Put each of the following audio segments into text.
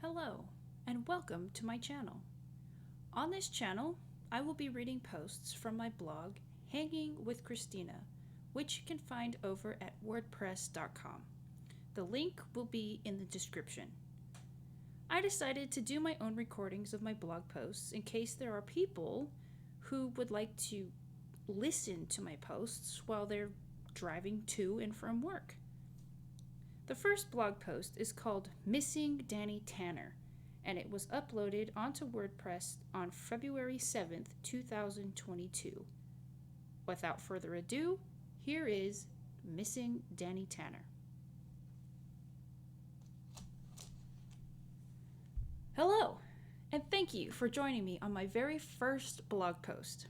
Hello, and welcome to my channel. On this channel, I will be reading posts from my blog, Hanging with Christina, which you can find over at wordpress.com. The link will be in the description. I decided to do my own recordings of my blog posts in case there are people who would like to listen to my posts while they're driving to and from work. The first blog post is called Missing Danny Tanner, and it was uploaded onto WordPress on February 7th, 2022. Without further ado, here is Missing Danny Tanner. Hello, and thank you for joining me on my very first blog post.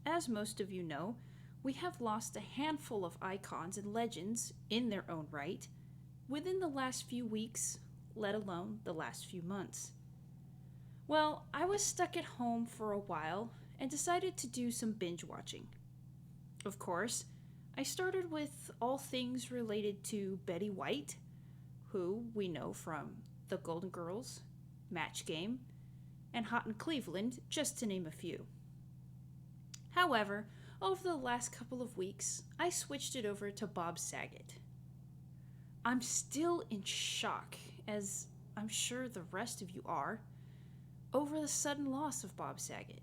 As most of you know, we have lost a handful of icons and legends in their own right within the last few weeks, let alone the last few months. Well, I was stuck at home for a while and decided to do some binge watching. Of course, I started with all things related to Betty White, who we know from The Golden Girls, Match Game, and Hot in Cleveland, just to name a few. However, over the last couple of weeks, I switched it over to Bob Saget. I'm still in shock, as I'm sure the rest of you are, over the sudden loss of Bob Saget.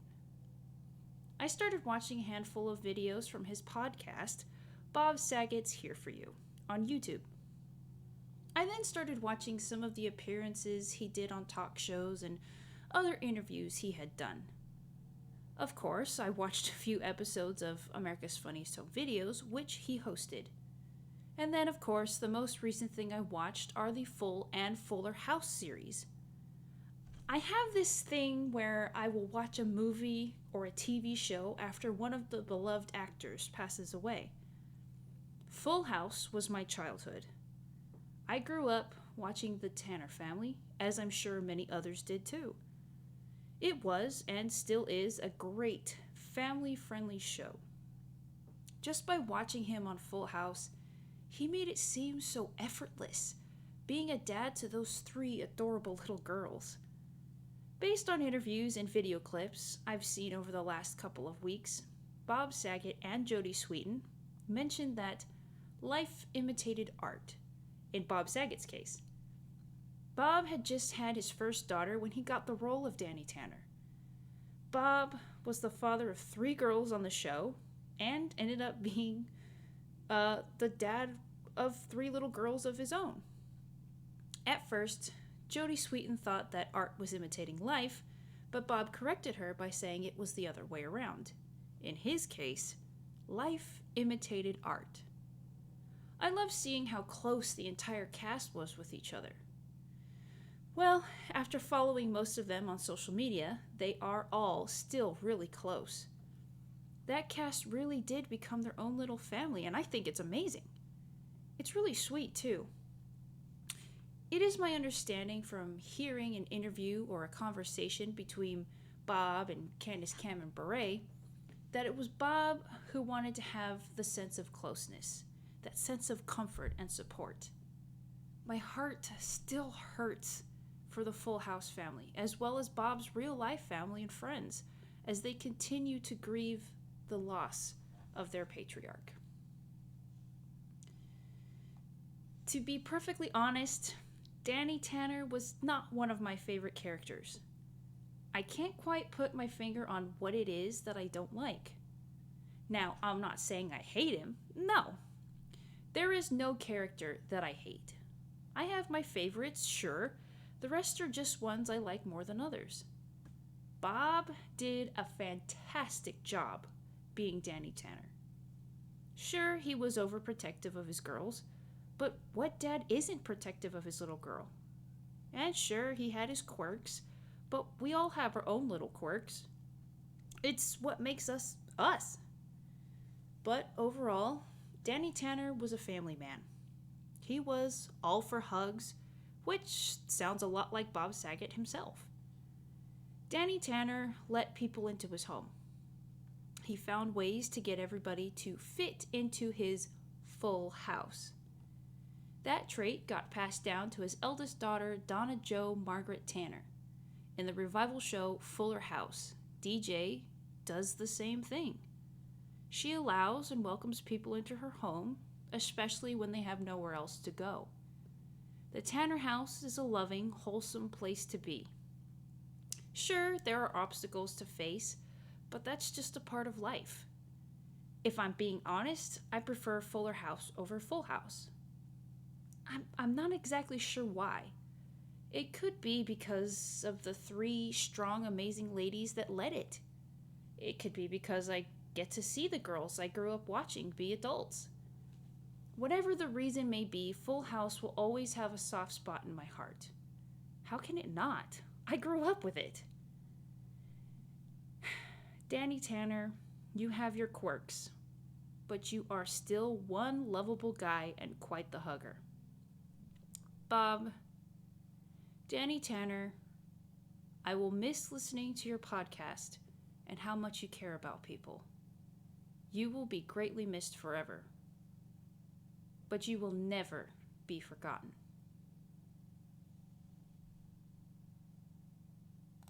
I started watching a handful of videos from his podcast, Bob Saget's Here For You, on YouTube. I then started watching some of the appearances he did on talk shows and other interviews he had done. Of course, I watched a few episodes of America's Funniest Home Videos, which he hosted. And then, of course, the most recent thing I watched are the Full and Fuller House series. I have this thing where I will watch a movie or a TV show after one of the beloved actors passes away. Full House was my childhood. I grew up watching The Tanner Family, as I'm sure many others did too. It was, and still is, a great, family-friendly show. Just by watching him on Full House, he made it seem so effortless, being a dad to those 3 adorable little girls. Based on interviews and video clips I've seen over the last couple of weeks, Bob Saget and Jodie Sweetin mentioned that life imitated art, in Bob Saget's case. Bob had just had his first daughter when he got the role of Danny Tanner. Bob was the father of 3 girls on the show and ended up being the dad of 3 little girls of his own. At first, Jodie Sweetin thought that art was imitating life, but Bob corrected her by saying it was the other way around. In his case, life imitated art. I love seeing how close the entire cast was with each other. Well, after following most of them on social media, they are all still really close. That cast really did become their own little family, and I think it's amazing. It's really sweet, too. It is my understanding from hearing an interview or a conversation between Bob and Candace Cameron Bure that it was Bob who wanted to have the sense of closeness, that sense of comfort and support. My heart still hurts for the Full House family, as well as Bob's real-life family and friends, as they continue to grieve the loss of their patriarch. To be perfectly honest, Danny Tanner was not one of my favorite characters. I can't quite put my finger on what it is that I don't like. Now, I'm not saying I hate him. No. There is no character that I hate. I have my favorites, sure. The rest are just ones I like more than others. Bob did a fantastic job being Danny Tanner. Sure, he was overprotective of his girls, but what dad isn't protective of his little girl? And sure, he had his quirks, but we all have our own little quirks. It's what makes us us. But overall, Danny Tanner was a family man. He was all for hugs, which sounds a lot like Bob Saget himself. Danny Tanner let people into his home. He found ways to get everybody to fit into his full house. That trait got passed down to his eldest daughter, Donna Jo Margaret Tanner. In the revival show Fuller House, DJ does the same thing. She allows and welcomes people into her home, especially when they have nowhere else to go. The Tanner house is a loving, wholesome place to be. Sure, there are obstacles to face, but that's just a part of life. If I'm being honest, I prefer Fuller House over Full House. I'm not exactly sure why. It could be because of the three strong, amazing ladies that led it. It could be because I get to see the girls I grew up watching be adults. Whatever the reason may be, Full House will always have a soft spot in my heart. How can it not? I grew up with it. Danny Tanner, you have your quirks, but you are still one lovable guy and quite the hugger. Bob, Danny Tanner, I will miss listening to your podcast and how much you care about people. You will be greatly missed forever, but you will never be forgotten.